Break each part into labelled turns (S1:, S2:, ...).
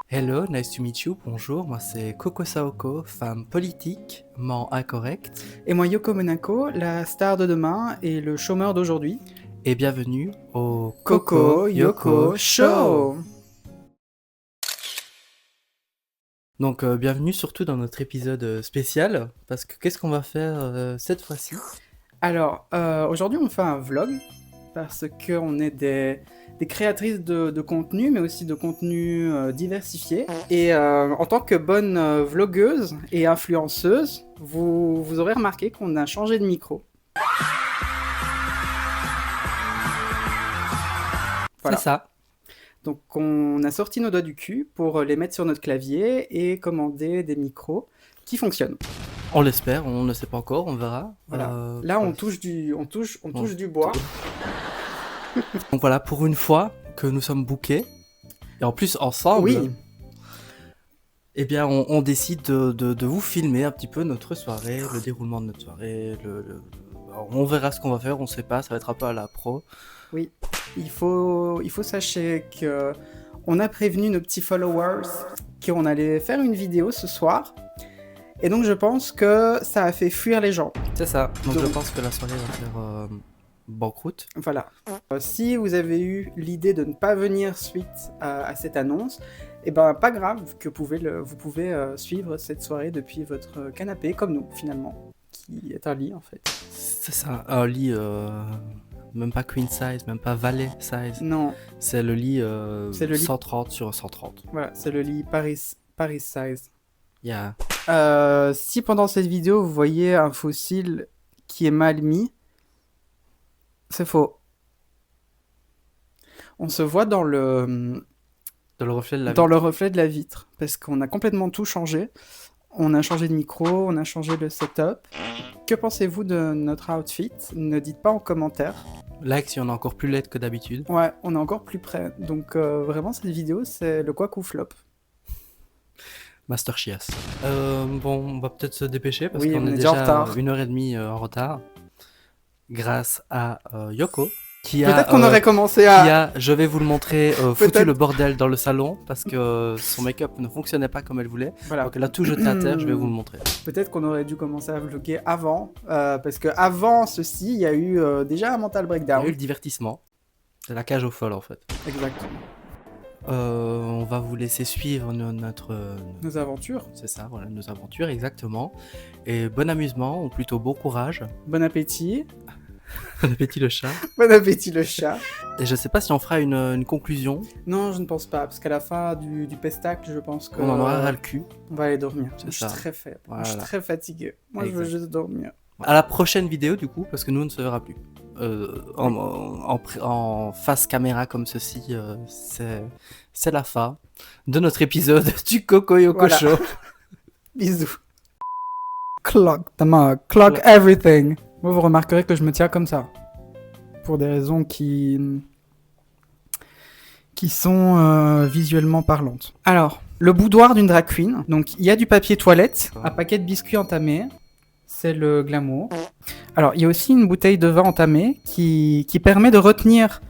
S1: Hello, nice to meet you, bonjour, moi c'est Coco Saoko, femme politiquement incorrecte,
S2: Et moi, Yoko Monaco, la star de demain et le chômeur d'aujourd'hui.
S1: et bienvenue au
S2: Coco Yoko Show.
S1: Donc bienvenue surtout dans notre épisode spécial, parce que qu'est-ce qu'on va faire cette fois-ci?
S2: Alors, aujourd'hui, on fait un vlog parce qu'on est des créatrices de contenu, mais aussi de contenu diversifié. Et en tant que bonne vlogueuse et influenceuse, vous aurez remarqué qu'on a changé de micro. Voilà.
S1: C'est ça.
S2: Donc, on a sorti nos doigts du cul pour les mettre sur notre clavier et commander des micros qui fonctionnent.
S1: On l'espère, on ne sait pas encore, on verra.
S2: Voilà. Là, on touche du bois.
S1: Donc voilà, pour une fois que nous sommes bookés, et en plus ensemble,
S2: Oui.
S1: eh bien on décide de vous filmer un petit peu notre soirée, le déroulement de notre soirée, alors, on verra ce qu'on va faire, on sait pas, ça va être un peu à la pro.
S2: Oui. Il faut sachez que on a prévenu nos petits followers qu'on allait faire une vidéo ce soir. Et donc je pense que ça a fait fuir les gens.
S1: C'est ça, donc je
S2: Donc-
S1: pense que la soirée va faire banqueroute.
S2: Voilà. Si vous avez eu l'idée de ne pas venir suite à cette annonce, eh ben pas grave, que vous pouvez suivre cette soirée depuis votre canapé, comme nous finalement, qui est un lit en fait.
S1: C'est ça, un lit même pas queen size, même pas valet size.
S2: Non,
S1: C'est le lit,
S2: C'est le lit.
S1: 130 sur 130.
S2: voilà, c'est le lit Paris size.
S1: Yeah.
S2: Si pendant cette vidéo vous voyez un fossile qui est mal mis, c'est faux. On se voit dans le
S1: Dans le reflet de la
S2: dans le reflet de la vitre, parce qu'on a complètement tout changé. On a changé de micro, on a changé le setup. Que pensez-vous de notre outfit? Ne dites pas en commentaire.
S1: like si on est encore plus laide que d'habitude.
S2: Ouais, on est encore plus près. Donc vraiment cette vidéo c'est le quoi ou flop.
S1: Master Chias. Bon, on va peut-être se dépêcher parce
S2: Oui,
S1: qu'on
S2: on
S1: est
S2: est déjà
S1: déjà
S2: en retard.
S1: 1h30 en retard. Grâce à Yoko, qui a,
S2: Peut-être qu'on aurait commencé
S1: qui
S2: à...
S1: a, je vais vous le montrer, foutu
S2: Peut-être.
S1: le bordel dans le salon parce que son make-up ne fonctionnait pas comme elle voulait.
S2: Voilà.
S1: Donc elle a tout jeté à terre, je vais vous le montrer.
S2: Peut-être qu'on aurait dû commencer à vlogger avant, parce que avant ceci, il y a eu déjà un mental
S1: Il y
S2: breakdown.
S1: a eu le divertissement. C'est la cage aux folles en fait.
S2: Exactement.
S1: On va vous laisser suivre notre...
S2: Nos aventures.
S1: c'est ça, voilà, nos aventures exactement. Et bon amusement, ou plutôt bon courage.
S2: Bon appétit.
S1: Bon appétit le chat.
S2: Bon appétit le chat.
S1: Et je sais pas si on fera une conclusion.
S2: Non, je ne pense pas, parce qu'à la fin du pestacle, je pense qu'on
S1: On en aura ras le cul.
S2: on va aller dormir.
S1: C'est
S2: Moi, je
S1: ça.
S2: suis très faible. Moi,
S1: Voilà.
S2: je suis très fatigué. Moi, je veux
S1: Exact.
S2: juste dormir.
S1: À la prochaine vidéo du coup, parce que nous on ne se verra plus. En face caméra comme ceci, c'est la fin de notre épisode du Coco Yoko
S2: Voilà.
S1: Show.
S2: Bisous. Clock the mug. Clock everything. Moi, vous remarquerez que je me tiens comme ça. Pour des raisons qui sont visuellement parlantes. Alors, le boudoir d'une drag queen. Donc, il y a du papier toilette, un paquet de biscuits entamés. C'est le glamour. Alors, il y a aussi une bouteille de vin entamée qui permet de retenir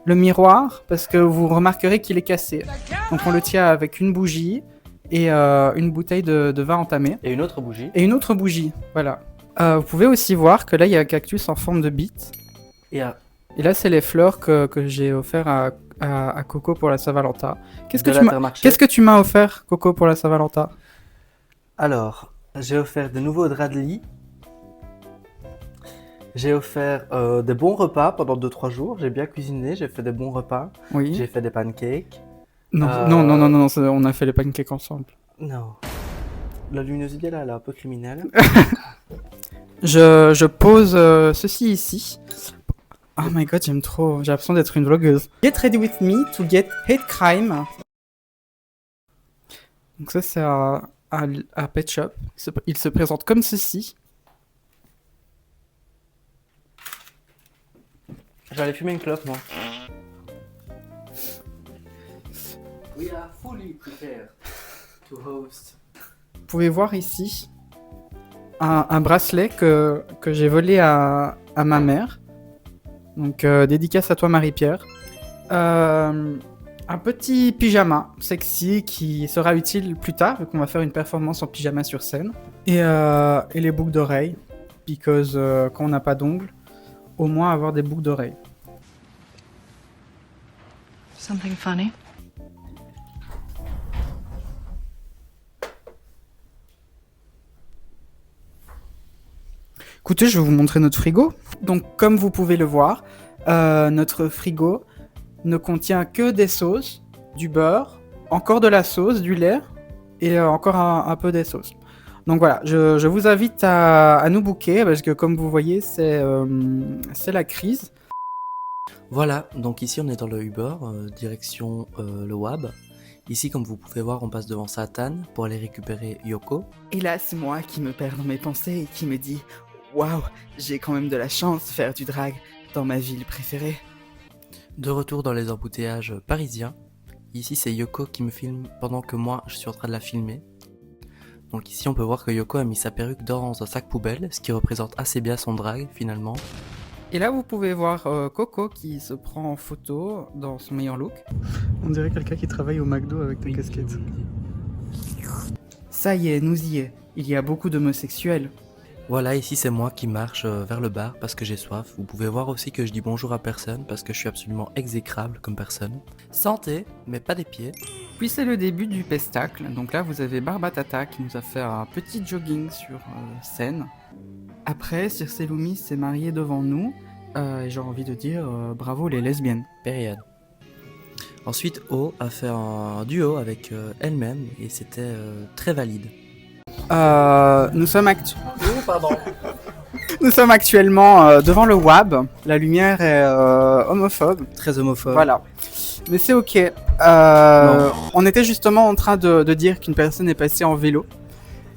S2: le miroir parce que vous remarquerez qu'il est cassé. Donc, on le tient avec une bougie et une bouteille de vin entamée.
S1: Et une autre bougie.
S2: Et une autre bougie, voilà. Vous pouvez aussi voir que là, il y a un cactus en forme de bite.
S1: Et
S2: Et là, c'est les fleurs que j'ai offert à Coco pour la Saint-Valentin. Qu'est-ce
S1: de
S2: que tu m'as
S1: l'Intermarché.
S2: Qu'est-ce que tu m'as offert, Coco, pour la Saint-Valentin?
S1: Alors, j'ai offert de nouveaux draps de lit. J'ai offert des bons repas pendant 2-3 jours. J'ai bien cuisiné, j'ai fait des bons repas.
S2: Oui.
S1: J'ai fait des pancakes.
S2: Non,
S1: Euh,
S2: non, on a fait les pancakes ensemble.
S1: Non. La luminosité là, elle est un peu criminelle.
S2: Je pose ceci ici. Oh my god, j'aime trop. J'ai l'impression d'être une vlogueuse. Get ready with me to get hate crime. Donc ça, c'est à Pet Shop. Il se présente comme ceci.
S1: J'allais fumer une clope moi. We are fully prepared to host.
S2: Vous pouvez voir ici un bracelet que j'ai volé à ma mère. Donc dédicace à toi Marie-Pierre. Un petit pyjama sexy qui sera utile plus tard, vu qu'on va faire une performance en pyjama sur scène. Et les boucles d'oreilles, because quand on n'a pas d'ongles, au moins avoir des boucles d'oreilles.
S3: Something funny?
S2: Écoutez, je vais vous montrer notre frigo. Donc, comme vous pouvez le voir, notre frigo ne contient que des sauces, du beurre, encore de la sauce, du lait et encore un peu des sauces. Donc voilà, je vous invite à nous booker parce que comme vous voyez, c'est la crise.
S1: Voilà, donc ici on est dans le Uber, direction le WAB. Ici, comme vous pouvez voir, on passe devant Satan pour aller récupérer Yoko.
S2: Et là, c'est moi qui me perds dans mes pensées et qui me dit « Waouh, j'ai quand même de la chance de faire du drag dans ma ville préférée. »
S1: De retour dans les embouteillages parisiens. Ici, c'est Yoko qui me filme pendant que moi, je suis en train de la filmer. Donc ici, on peut voir que Yoko a mis sa perruque dans un sac poubelle, ce qui représente assez bien son drag, finalement.
S2: Et là, vous pouvez voir Coco qui se prend en photo dans son meilleur look. On dirait quelqu'un qui travaille au McDo avec ta casquette. Ça y est, nous y est. Il y a beaucoup d'homosexuels.
S1: Voilà, ici c'est moi qui marche vers le bar parce que j'ai soif. Vous pouvez voir aussi que je dis bonjour à personne parce que je suis absolument exécrable comme personne. Santé, mais pas des pieds.
S2: Puis c'est le début du pestacle. Donc là, vous avez Barbatata qui nous a fait un petit jogging sur scène. Après, Circe Loomis s'est mariée devant nous. Et j'ai envie de dire bravo les lesbiennes.
S1: Période. Ensuite, O a fait un duo avec elle-même et c'était très valide.
S2: Nous sommes Nous sommes actuellement devant le WAB. La lumière est homophobe.
S1: Très homophobe.
S2: Voilà. Mais c'est ok. On était justement en train de dire qu'une personne est passée en vélo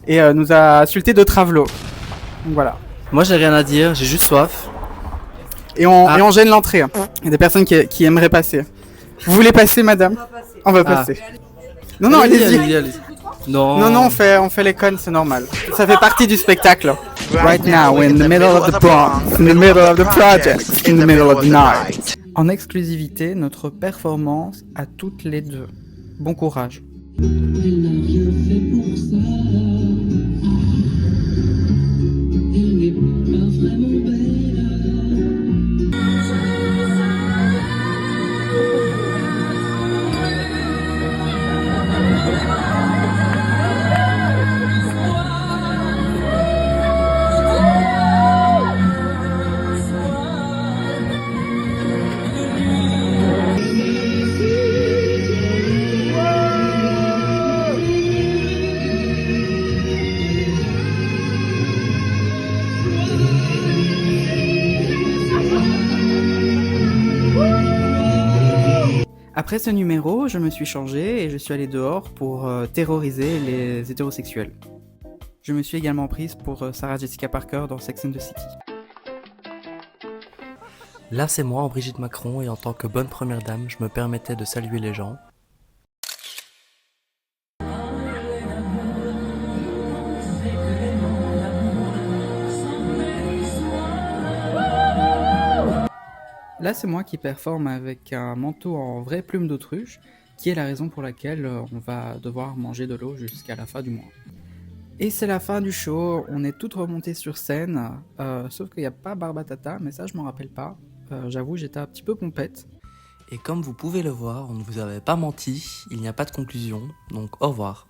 S2: et nous a insulté de travelot. Donc voilà.
S1: Moi j'ai rien à dire, j'ai juste soif.
S2: Et on gêne l'entrée. Il y a des personnes qui aimeraient passer. Vous voulez passer, madame? On va passer. Non, non, allez-y.
S1: Non,
S2: Non, on fait les connes, c'est normal. Ça fait partie du spectacle. Right now, we're in the middle of the Bronx, in the middle of the project, in the middle of the night. En exclusivité, notre performance à toutes les deux. Bon courage.
S4: Elle n'a rien fait pour ça. Elle n'est pas vraiment belle.
S2: Après ce numéro, je me suis changé et je suis allé dehors pour terroriser les hétérosexuels. Je me suis également prise pour Sarah Jessica Parker dans Sex and the City.
S1: Là c'est moi en Brigitte Macron et en tant que bonne première dame, je me permettais de saluer les gens.
S2: Là, c'est moi qui performe avec un manteau en vraie plume d'autruche, qui est la raison pour laquelle on va devoir manger de l'eau jusqu'à la fin du mois. Et c'est la fin du show, on est toutes remontées sur scène, sauf qu'il n'y a pas Barbatata, mais ça je m'en rappelle pas. J'avoue, j'étais un petit peu pompette.
S1: Et comme vous pouvez le voir, on ne vous avait pas menti, il n'y a pas de conclusion, donc au revoir.